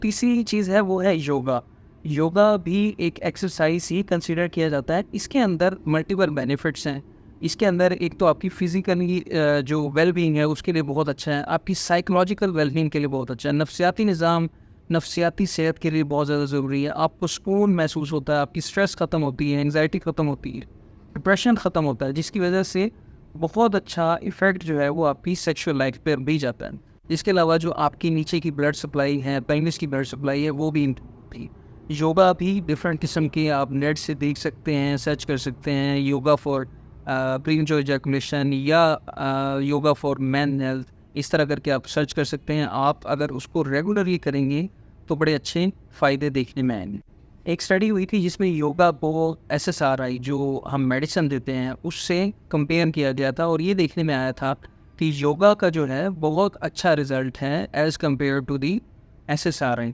तीसरी चीज़ है वो है योगा। योगा भी एक एक्सरसाइज ही कंसिडर किया जाता है। इसके अंदर मल्टीपल बेनिफिट्स हैं। इसके अंदर एक तो आपकी फिज़िकली जो वेल-बीइंग है उसके लिए बहुत अच्छा है, आपकी साइकोलॉजिकल वेल-बीइंग के लिए बहुत अच्छा है, नफ्सियाती निज़ाम, नफ्सियाती सेहत के लिए बहुत ज़्यादा ज़रूरी है। आपको सुकून महसूस होता है, आपकी स्ट्रेस ख़त्म होती है, एंग्ज़ायटी ख़त्म होती है, डिप्रेशन ख़त्म होता है, जिसकी वजह से बहुत अच्छा इफ़ेक्ट जो है वो आपकी सेक्सुअल लाइफ पे भी जाता है। इसके अलावा जो आपकी नीचे की ब्लड सप्लाई है, पेनिस की ब्लड सप्लाई है, वो भी थी। योगा भी डिफरेंट किस्म के आप नेट से देख सकते हैं, सर्च कर सकते हैं, योगा फॉर प्रीमेच्योर इजैकुलेशन या योगा फॉर मेन हेल्थ, इस तरह करके आप सर्च कर सकते हैं। आप अगर उसको रेगुलरली करेंगे तो बड़े अच्छे फ़ायदे देखने में आएंगे। एक स्टडी हुई थी जिसमें योगा को एसएसआरआई जो हम मेडिसिन देते हैं उससे कंपेयर किया गया था, और ये देखने में आया था कि योगा का जो है बहुत अच्छा रिजल्ट है as compare to the SSRI.